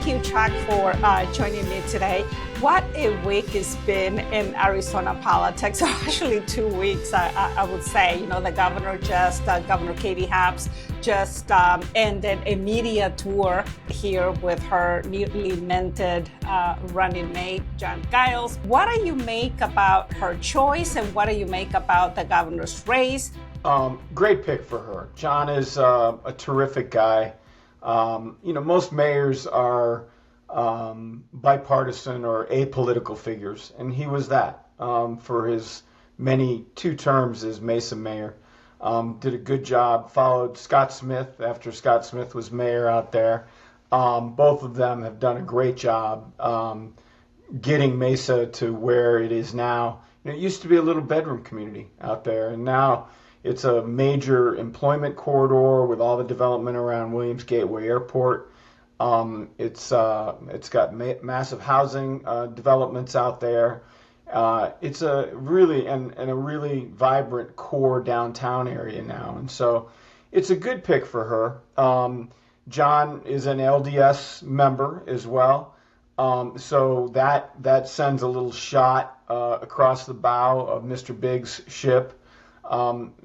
Thank you, Chuck, for joining me today. What a week it's been in Arizona politics, or actually 2 weeks, I would say. You know, the governor Governor Katie Hobbs just ended a media tour here with her newly minted running mate, John Giles. What do you make about her choice, and what do you make about the governor's race? Great pick for her. John is a terrific guy. Most mayors are bipartisan or apolitical figures, and he was that for his two terms as Mesa mayor. Did a good job, followed Scott Smith after Scott Smith was mayor out there. Both of them have done a great job getting Mesa to where it is now. It used to be a little bedroom community out there, and now it's a major employment corridor with all the development around Williams Gateway Airport. It's got massive housing developments out there. It's a really vibrant core downtown area now, and so it's a good pick for her. John is an LDS member as well, so that sends a little shot across the bow of Mr. Big's ship.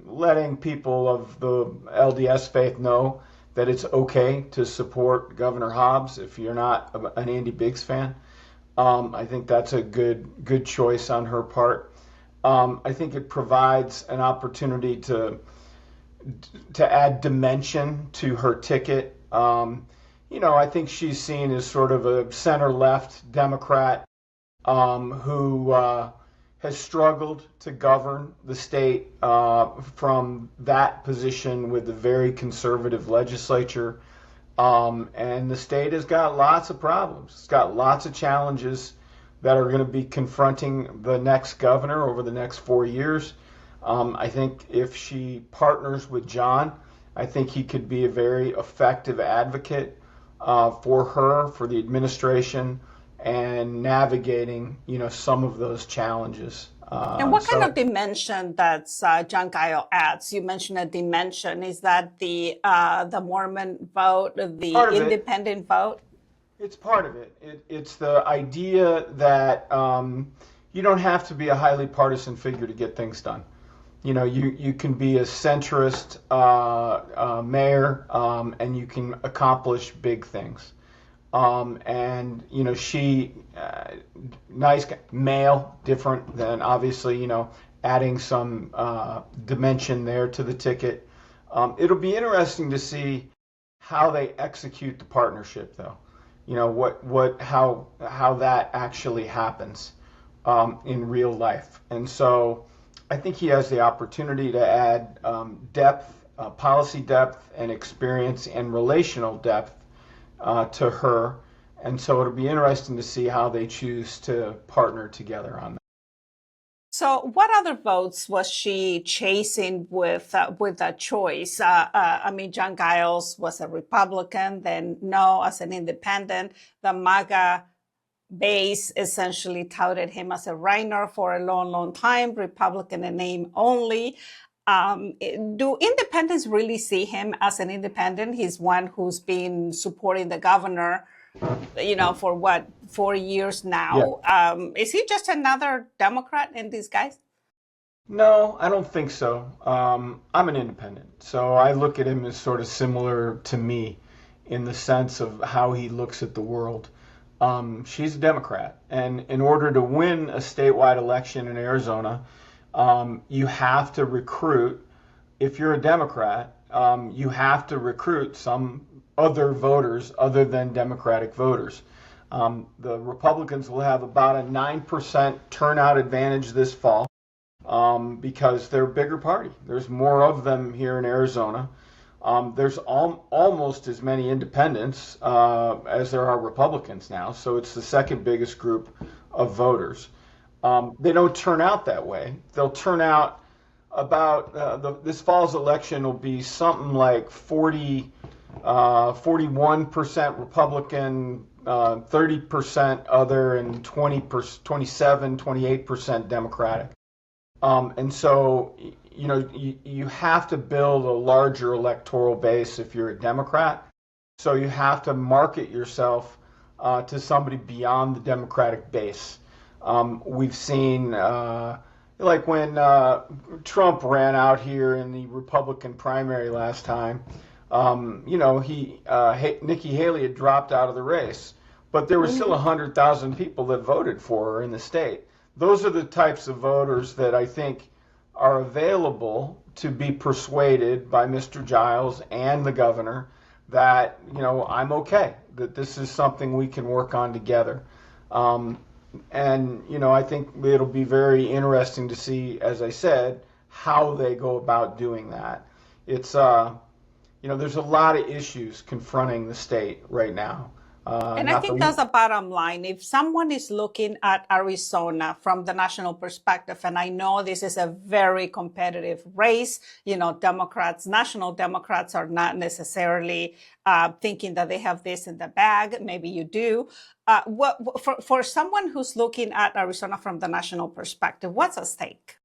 Letting people of the LDS faith know that it's okay to support Governor Hobbs if you're not an Andy Biggs fan. I think that's a good choice on her part. I think it provides an opportunity to add dimension to her ticket. I think she's seen as sort of a center-left Democrat who has struggled to govern the state from that position with a very conservative legislature. And the state has got lots of problems. It's got lots of challenges that are going to be confronting the next governor over the next 4 years. I think if she partners with John, I think he could be a very effective advocate for her, for the administration, and navigating, some of those challenges. And what kind of dimension that John Giles adds? You mentioned a dimension. Is that the Mormon vote, the independent vote? It's part of it. It's the idea that you don't have to be a highly partisan figure to get things done. You can be a centrist mayor, and you can accomplish big things. She, nice male, different than obviously, adding some dimension there to the ticket. It'll be interesting to see how they execute the partnership, though. How that actually happens in real life. And so I think he has the opportunity to add depth, policy depth, and experience and relational depth to her, and so it'll be interesting to see how they choose to partner together on that. So, what other votes was she chasing with that choice? John Giles was a Republican, then no, as an independent. The MAGA base essentially touted him as a Reiner for a long, long time, Republican in name only. Do independents really see him as an independent? He's one who's been supporting the governor, for 4 years now. Yeah. Is he just another Democrat in disguise? No, I don't think so. I'm an independent, so I look at him as sort of similar to me in the sense of how he looks at the world. She's a Democrat, and in order to win a statewide election in Arizona, you have to recruit, if you're a Democrat, you have to recruit some other voters other than Democratic voters. The Republicans will have about a 9% turnout advantage this fall because they're a bigger party. There's more of them here in Arizona. There's almost as many independents as there are Republicans now, so it's the second biggest group of voters. They don't turn out that way. They'll turn out about, this fall's election will be something like 41% Republican, 30% other, and 28% Democratic. And so, you have to build a larger electoral base if you're a Democrat. So you have to market yourself to somebody beyond the Democratic base. We've seen, like when Trump ran out here in the Republican primary last time, Nikki Haley had dropped out of the race, but there were still 100,000 people that voted for her in the state. Those are the types of voters that I think are available to be persuaded by Mr. Giles and the governor that, I'm okay, that this is something we can work on together. I think it'll be very interesting to see, as I said, how they go about doing that. It's, there's a lot of issues confronting the state right now. And I think that's the bottom line. If someone is looking at Arizona from the national perspective, and I know this is a very competitive race, national Democrats are not necessarily thinking that they have this in the bag. Maybe you do. For someone who's looking at Arizona from the national perspective, what's at stake?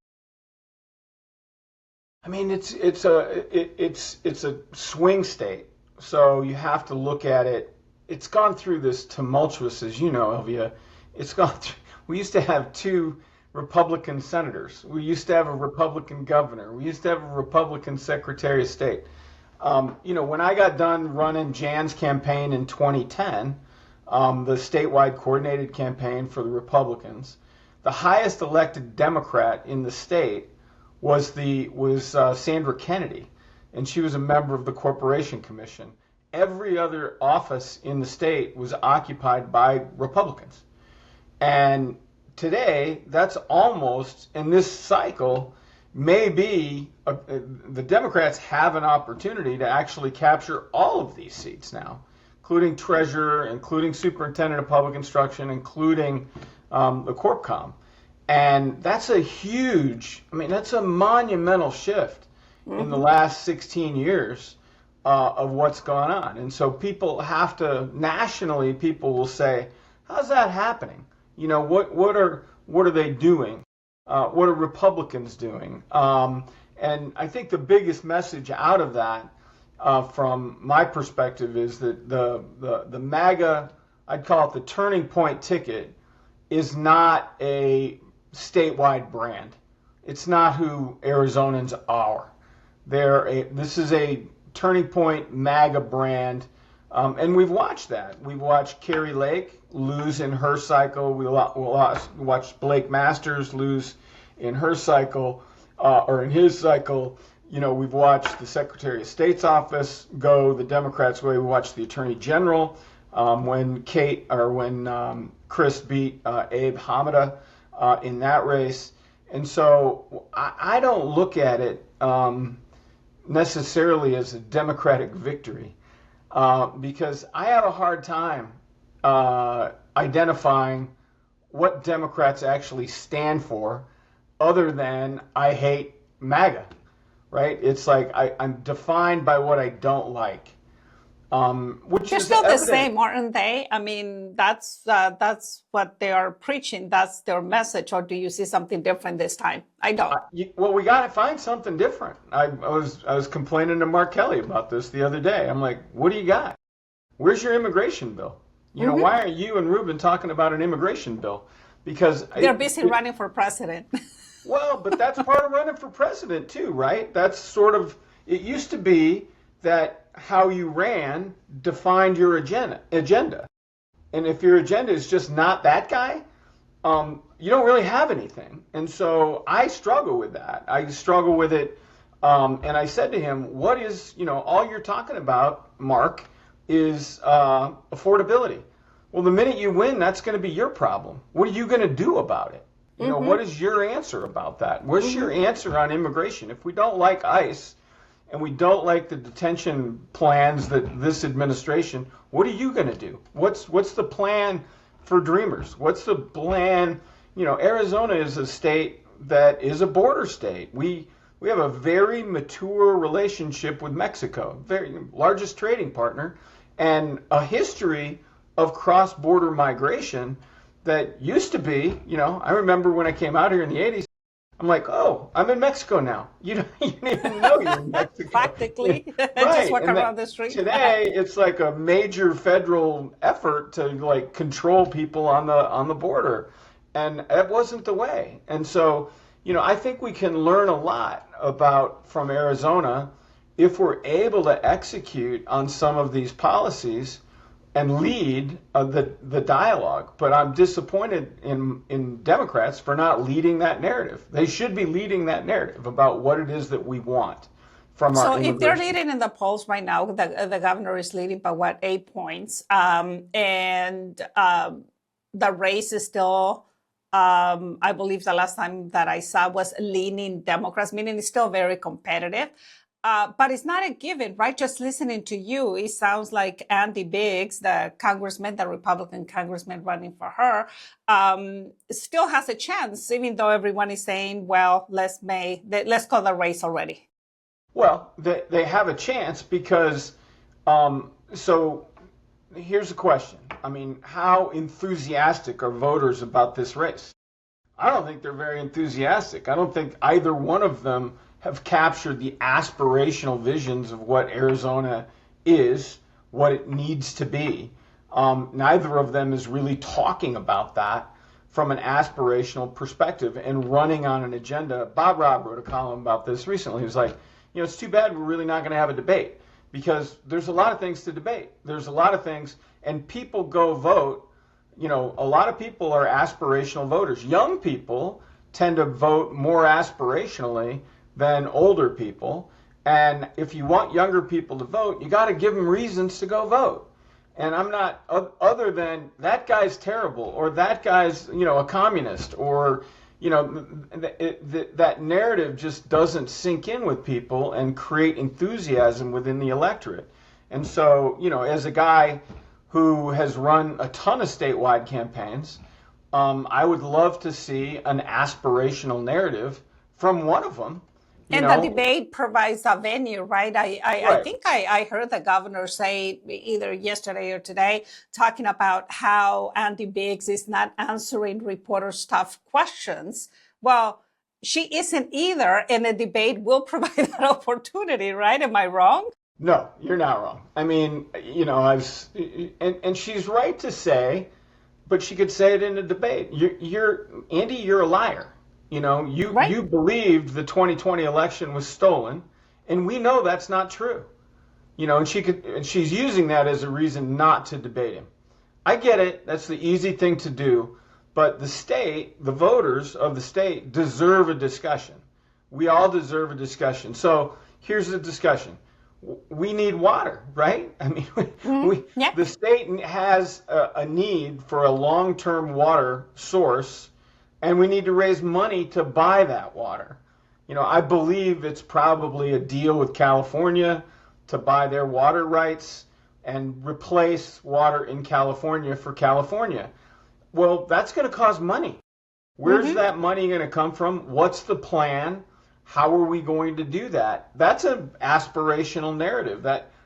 I mean, it's a swing state, so you have to look at it. It's gone through this tumultuous, as you know, Elvia. We used to have 2 Republican senators. We used to have a Republican governor. We used to have a Republican Secretary of State. When I got done running Jan's campaign in 2010, the statewide coordinated campaign for the Republicans, the highest elected Democrat in the state was Sandra Kennedy, and she was a member of the Corporation Commission. Every other office in the state was occupied by Republicans. And today, that's almost, in this cycle, maybe the Democrats have an opportunity to actually capture all of these seats now, including treasurer, including superintendent of public instruction, including the CorpCom. And that's that's a monumental shift in the last 16 years. Of what's gone on. And so nationally, people will say, how's that happening? What are they doing? What are Republicans doing? And I think the biggest message out of that, from my perspective, is that the MAGA, I'd call it the turning point ticket, is not a statewide brand. It's not who Arizonans are. This is a turning point MAGA brand, and we've watched that. We've watched Kari Lake lose in her cycle. We watched Blake Masters lose in her cycle, or in his cycle. We've watched the Secretary of State's office go the Democrats' way. We watched the Attorney General when Chris beat Abe Hamada in that race. And so I don't look at it necessarily as a Democratic victory, because I have a hard time identifying what Democrats actually stand for, other than I hate MAGA, right? It's like I'm defined by what I don't like. Which They're is still evident. the same, aren't they? I mean, that's what they are preaching. That's their message. Or do you see something different this time? I don't. Well, we got to find something different. I was complaining to Mark Kelly about this the other day. I'm like, what do you got? Where's your immigration bill? Why aren't you and Ruben talking about an immigration bill? Because they're busy running for president. Well, but that's part of running for president too, right? That's sort of, it used to be that how you ran defined your agenda. And if your agenda is just not that guy, you don't really have anything. And so I struggle with that. I struggle with it. And I said to him, what is, all you're talking about, Mark, is affordability. Well, the minute you win, that's going to be your problem. What are you going to do about it? What is your answer about that? What's your answer on immigration? If we don't like ICE and we don't like the detention plans that this administration, what are you going to do? What's the plan for Dreamers? What's the plan? Arizona is a state that is a border state. We have a very mature relationship with Mexico, very largest trading partner, and a history of cross-border migration that used to be, I remember when I came out here in the 80s, I'm like, oh, I'm in Mexico now. You didn't even know you're in Mexico. Practically, just Right. walk And that around the street. today it's like a major federal effort to like control people on the border. And that wasn't the way. And so, I think we can learn a lot about from Arizona if we're able to execute on some of these policies and lead the dialogue. But I'm disappointed in Democrats for not leading that narrative. They should be leading that narrative about what it is that we want from our So if they're immigration. leading in the polls right now, the governor is leading by what, 8 points, and the race is still, I believe the last time that I saw was leaning Democrats, meaning it's still very competitive. But it's not a given, right? Just listening to you, it sounds like Andy Biggs, the congressman, the Republican congressman running for her, still has a chance, even though everyone is saying, well, let's call the race already. Well, they have a chance because, so here's the question. I mean, how enthusiastic are voters about this race? I don't think they're very enthusiastic. I don't think either one of them have captured the aspirational visions of what Arizona is, what it needs to be. Neither of them is really talking about that from an aspirational perspective and running on an agenda. Bob Robb wrote a column about this recently. He was like, it's too bad we're really not going to have a debate because there's a lot of things to debate. There's a lot of things, and people go vote. A lot of people are aspirational voters. Young people tend to vote more aspirationally than older people. And if you want younger people to vote, you got to give them reasons to go vote. And I'm not, other than that guy's terrible or that guy's, a communist or, that narrative just doesn't sink in with people and create enthusiasm within the electorate. And so, as a guy who has run a ton of statewide campaigns, I would love to see an aspirational narrative from one of them. And the debate provides a venue, right? I Right. think I heard the governor say either yesterday or today, talking about how Andy Biggs is not answering reporters' tough questions. Well, she isn't either, and the debate will provide that opportunity, right? Am I wrong? No, you're not wrong. I mean, and she's right to say, but she could say it in a debate. Andy, you're a liar. Right. You believed the 2020 election was stolen, and we know that's not true. And she's using that as a reason not to debate him. I get it. That's the easy thing to do, but the voters of the state deserve a discussion. We all deserve a discussion. So here's the discussion. We need water, right? I mean, Yeah. the state has a need for a long-term water source, and we need to raise money to buy that water. I believe it's probably a deal with California to buy their water rights and replace water in California for California. Well, that's going to cost money. Where's that money going to come from? What's the plan? How are we going to do that? That's an aspirational narrative.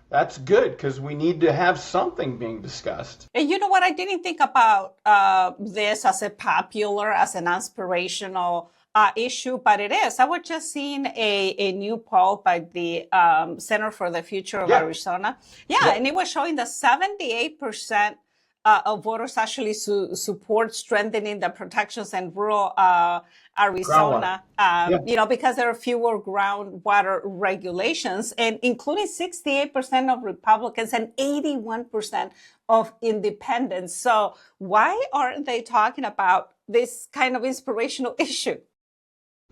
That's good because we need to have something being discussed. And you know what? I didn't think about this as as an aspirational issue, but it is. I was just seeing a new poll by the Center for the Future of Arizona. Yeah, and it was showing that 78% of voters actually support strengthening the protections in rural Arizona, because there are fewer groundwater regulations, and including 68% of Republicans and 81% of independents. So why aren't they talking about this kind of inspirational issue?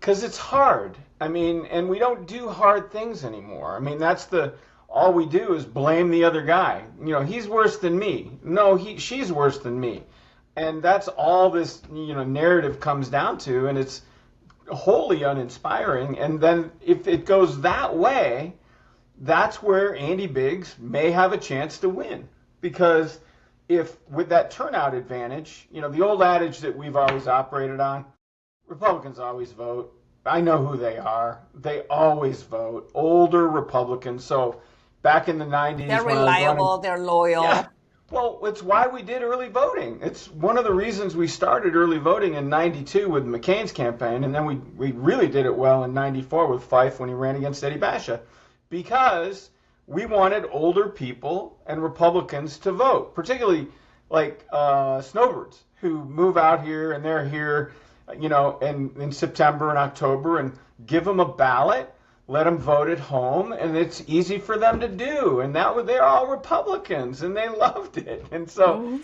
Because it's hard. I mean, and we don't do hard things anymore. I mean, all we do is blame the other guy. He's worse than me. No, she's worse than me. And that's all this, narrative comes down to, and it's wholly uninspiring. And then if it goes that way, that's where Andy Biggs may have a chance to win. Because if with that turnout advantage, the old adage that we've always operated on, Republicans always vote. I know who they are. They always vote. Older Republicans. So back in the 90s, they're reliable, they're loyal. Yeah, Well, it's why we did early voting. It's one of the reasons we started early voting in 92 with McCain's campaign, and then we really did it well in 94 with Fife when he ran against Eddie Basha, because we wanted older people and Republicans to vote, particularly like snowbirds who move out here and they're here, in September and October, and give them a ballot, let them vote at home, and it's easy for them to do. And they're all Republicans, and they loved it. And so,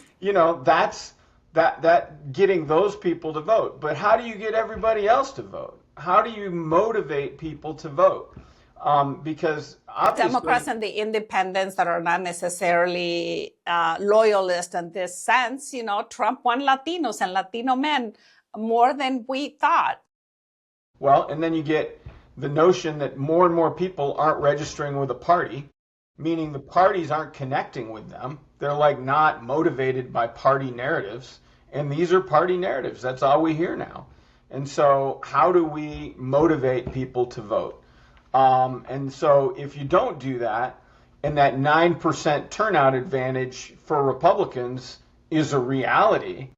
that's that getting those people to vote. But how do you get everybody else to vote? How do you motivate people to vote? Because obviously, Democrats and the independents that are not necessarily loyalist in this sense, Trump won Latinos and Latino men more than we thought. Well, and then you get the notion that more and more people aren't registering with a party, meaning the parties aren't connecting with them. They're like not motivated by party narratives. And these are party narratives. That's all we hear now. And so how do we motivate people to vote? And so if you don't do that, and that 9% turnout advantage for Republicans is a reality,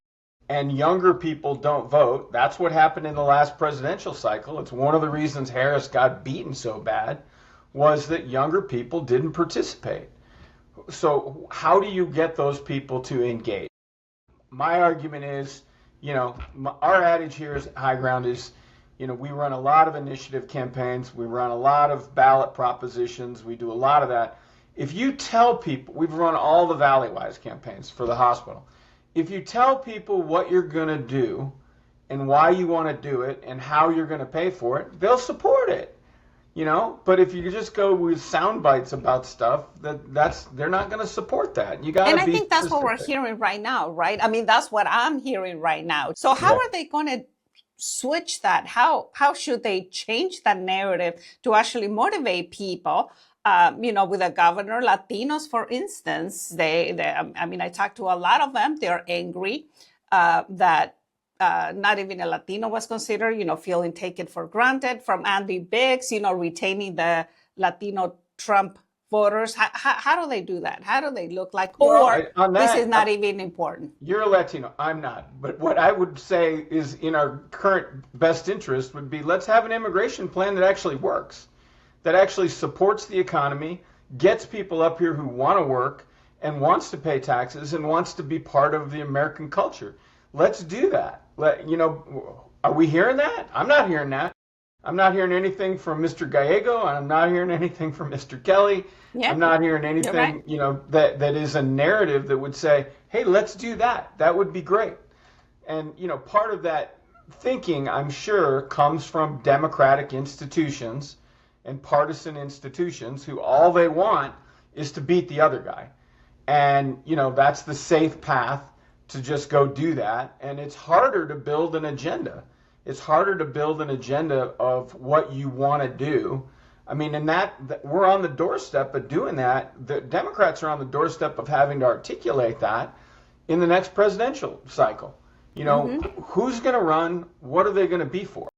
and younger people don't vote, that's what happened in the last presidential cycle. It's one of the reasons Harris got beaten so bad, was that younger people didn't participate. So how do you get those people to engage? My argument is, our adage here is High Ground is, we run a lot of initiative campaigns. We run a lot of ballot propositions. We do a lot of that. If you tell people, we've run all the Valleywise campaigns for the hospital. If you tell people what you're going to do and why you want to do it and how you're going to pay for it, they'll support it. But if you just go with sound bites about stuff, they're not going to support that. You got to And I think that's what we're hearing right now, right? I mean, that's what I'm hearing right now. So how are they going to switch that? How should they change that narrative to actually motivate people? With a governor, Latinos, for instance, I talked to a lot of them. They're angry that not even a Latino was considered, feeling taken for granted. From Andy Biggs, retaining the Latino Trump voters. How do they do that? How do they look like? This is not even important. You're a Latino. I'm not. But what I would say is in our current best interest would be let's have an immigration plan that actually works, that actually supports the economy, gets people up here who want to work and wants to pay taxes and wants to be part of the American culture. Let's do that. Are we hearing that? I'm not hearing that. I'm not hearing anything from Mr. Gallego. I'm not hearing anything from Mr. Kelly. Yeah, I'm not hearing anything, that is a narrative that would say, hey, let's do that. That would be great. And, part of that thinking, I'm sure, comes from democratic institutions and partisan institutions who all they want is to beat the other guy. And, that's the safe path to just go do that. And it's harder to build an agenda. It's harder to build an agenda of what you want to do. I mean, and that we're on the doorstep of doing that. The Democrats are on the doorstep of having to articulate that in the next presidential cycle. Who's going to run? What are they going to be for?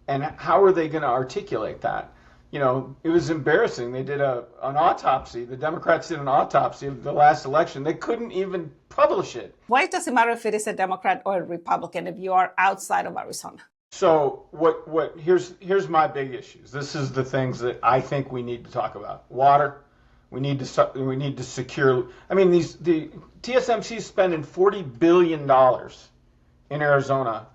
And how are they going to articulate that? It was embarrassing. They did an autopsy. The Democrats did an autopsy of the last election. They couldn't even publish it. Why does it matter if it is a Democrat or a Republican if you are outside of Arizona? So here's my big issues. This is the things that I think we need to talk about. Water. We need to secure. I mean, the TSMC is spending $40 billion in Arizona,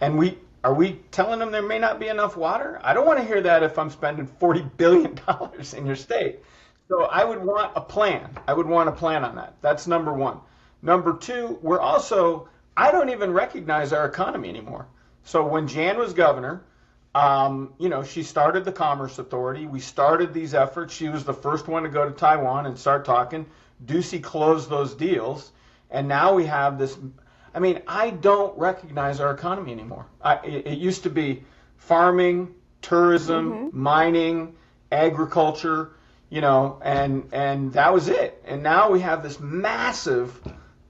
and are we telling them there may not be enough water? I don't want to hear that if I'm spending $40 billion in your state. So I would want a plan. I would want a plan on that. That's number one. Number two, I don't even recognize our economy anymore. So when Jan was governor, she started the Commerce Authority. We started these efforts. She was the first one to go to Taiwan and start talking. Ducey closed those deals. And now we have this. I mean, I don't recognize our economy anymore. It used to be farming, tourism, mining, agriculture, and that was it. And now we have this massive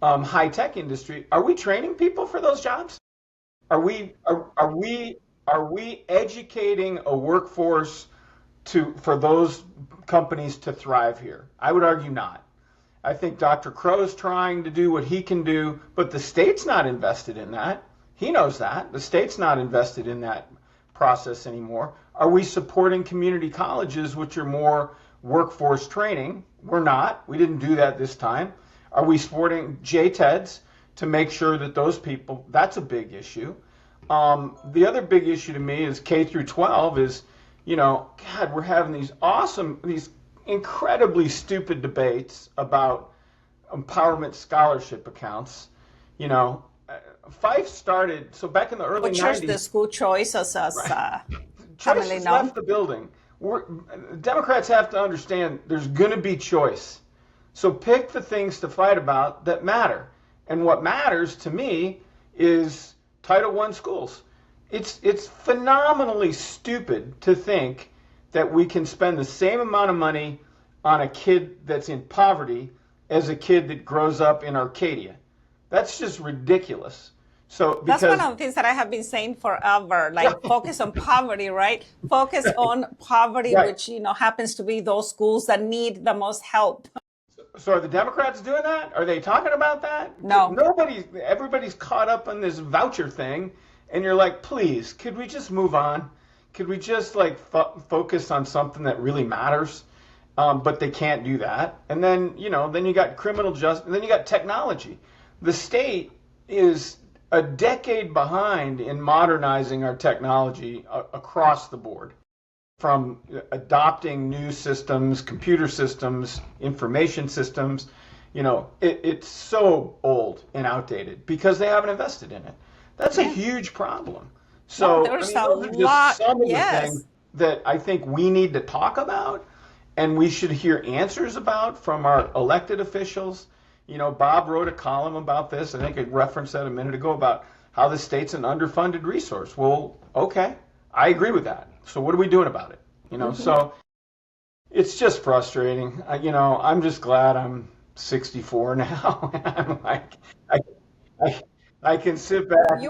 high-tech industry. Are we training people for those jobs? Are we educating a workforce for those companies to thrive here? I would argue not. I think Dr. Crow's trying to do what he can do, but the state's not invested in that. He knows that. The state's not invested in that process anymore. Are we supporting community colleges, which are more workforce training? We're not. We didn't do that this time. Are we supporting JTEDs to make sure that those people, that's a big issue. The other big issue to me is K through 12 is, God, we're having these incredibly stupid debates about empowerment scholarship accounts. Fife started, so back in the early 90s. The school choice as Choice has left the building. Democrats have to understand there's going to be choice. So pick the things to fight about that matter. And what matters to me is Title I schools. It's phenomenally stupid to think that we can spend the same amount of money on a kid that's in poverty as a kid that grows up in Arcadia. That's just ridiculous. So that's one of the things that I have been saying forever, like focus on poverty, right? Focus on poverty, right. Which, happens to be those schools that need the most help. So are the Democrats doing that? Are they talking about that? No. Everybody's caught up on this voucher thing, and you're like, please, could we just move on? Could we just focus on something that really matters? But they can't do that. And then, then you got criminal justice, and then you got technology. The state is a decade behind in modernizing our technology across the board, from adopting new systems, computer systems, information systems. It's so old and outdated because they haven't invested in it. That's a huge problem. So those are some of the things that I think we need to talk about and we should hear answers about from our elected officials. Bob wrote a column about this. I think I referenced that a minute ago about how the state's an underfunded resource. Well, okay, I agree with that. So what are we doing about it? So it's just frustrating. I'm just glad I'm 64 now. I'm like, I can sit back.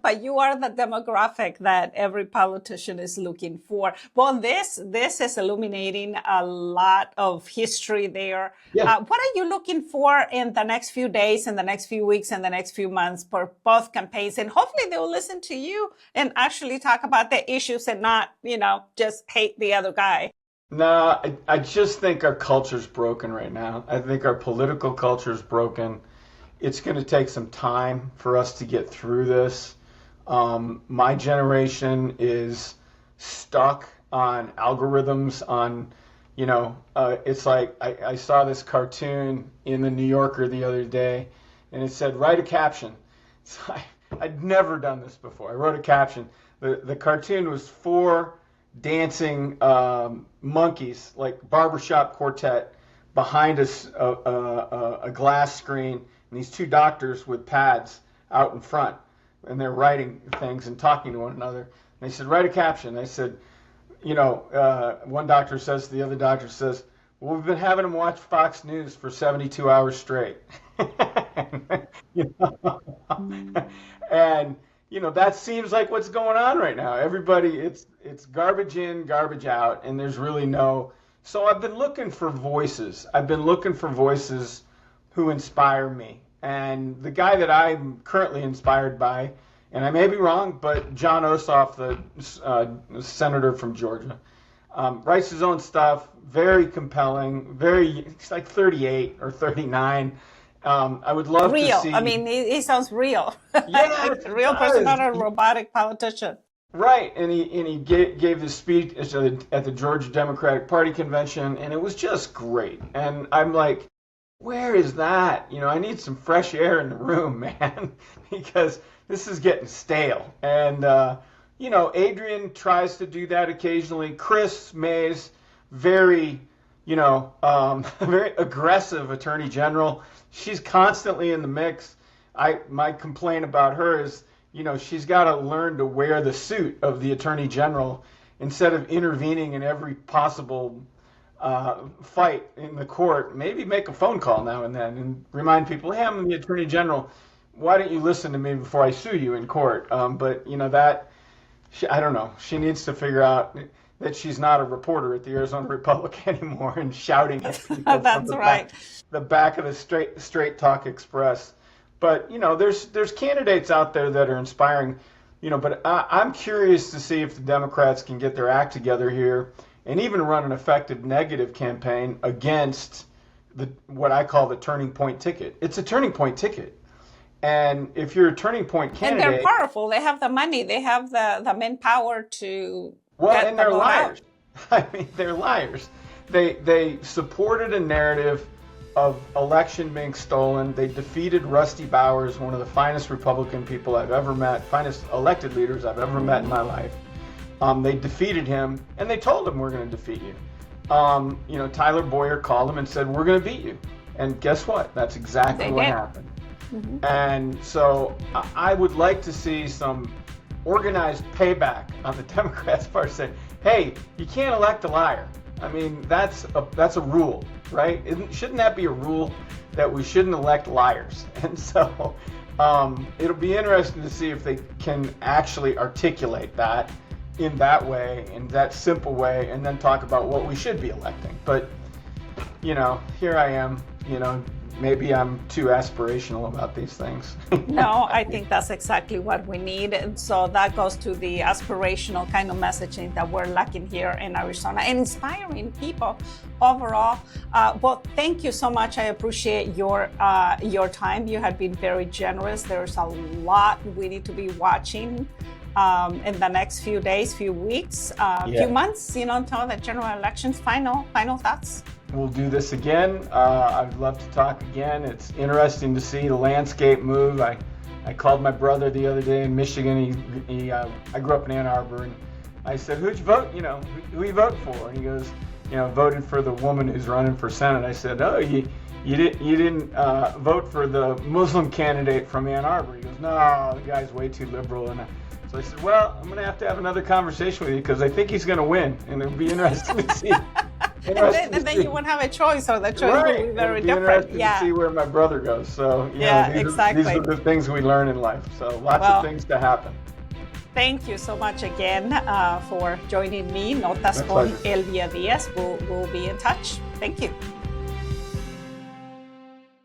But you are the demographic that every politician is looking for. Well, this is illuminating a lot of history there. Yeah. What are you looking for in the next few days, in the next few weeks, and the next few months for both campaigns? And hopefully they will listen to you and actually talk about the issues and not, just hate the other guy. No, I just think our culture's broken right now. I think our political culture is broken. It's going to take some time for us to get through this. My generation is stuck on algorithms, it's like I saw this cartoon in the New Yorker the other day, and it said, write a caption. So I'd never done this before. I wrote a caption. The cartoon was 4 dancing monkeys, like barbershop quartet, behind a glass screen, and these 2 doctors with pads out in front, and they're writing things and talking to one another. And they said, write a caption. They said, one doctor says to the other doctor says, well, we've been having them watch Fox News for 72 hours straight. And, that seems like what's going on right now. Everybody, it's garbage in, garbage out, and there's really no... So I've been looking for voices. Who inspire me. And the guy that I'm currently inspired by, and I may be wrong, but John Ossoff, the senator from Georgia, writes his own stuff, very compelling, he's like 38 or 39. I would love to see... I mean, he sounds real. Yeah, a real person, not a robotic politician. Right, and he gave this speech at the Georgia Democratic Party convention, and it was just great. And I'm like, where is that? I need some fresh air in the room, man, because this is getting stale. And, Adrian tries to do that occasionally. Chris Mays, very very aggressive attorney general. She's constantly in the mix. My complaint about her is, she's got to learn to wear the suit of the attorney general instead of intervening in every possible fight in the court. Maybe make a phone call now and then and remind people, hey, I'm the attorney general. Why don't you listen to me before I sue you in court? But I don't know. She needs to figure out that she's not a reporter at the Arizona Republic anymore and shouting at people. That's right. the back of the Straight Talk Express. But there's candidates out there that are inspiring. But I'm curious to see if the Democrats can get their act together here and even run an effective negative campaign against what I call the turning point ticket. It's a turning point ticket. And if you're a turning point candidate... And they're powerful. They have the money. They have the manpower to and they're liars. I mean, they're liars. They supported a narrative of election being stolen. They defeated Rusty Bowers, one of the finest Republican people I've ever met, finest elected leaders I've ever met in my life. They defeated him, and they told him, we're going to defeat you. Tyler Boyer called him and said, we're going to beat you. And guess what? That's exactly what happened. Mm-hmm. And so I would like to see some organized payback on the Democrats' part, saying, hey, you can't elect a liar. I mean, that's a rule, right? Shouldn't that be a rule that we shouldn't elect liars? And so it'll be interesting to see if they can actually articulate that in that way, in that simple way, and then talk about what we should be electing. But, here I am, maybe I'm too aspirational about these things. No, I think that's exactly what we need. And so that goes to the aspirational kind of messaging that we're lacking here in Arizona and inspiring people overall. Well, thank you so much. I appreciate your time. You have been very generous. There's a lot we need to be watching in the next few days, few weeks, few months, until the general elections. Final thoughts? We'll do this again. I'd love to talk again. It's interesting to see the landscape move. I called my brother the other day in Michigan. I grew up in Ann Arbor, and I said, "Who'd you vote? Who you vote for?" And he goes, voted for the woman who's running for Senate. I said, "Oh, you didn't vote for the Muslim candidate from Ann Arbor." He goes, "No, the guy's way too liberal." And so I said, "Well, I'm going to have another conversation with you because I think he's going to win, and it'll be interesting to see." And then you won't have a choice, or the choice will be very different. Interesting to see where my brother goes. So exactly. These are the things we learn in life. So lots of things to happen. Thank you so much again for joining me. Notas con Elvia Díaz. We'll be in touch. Thank you.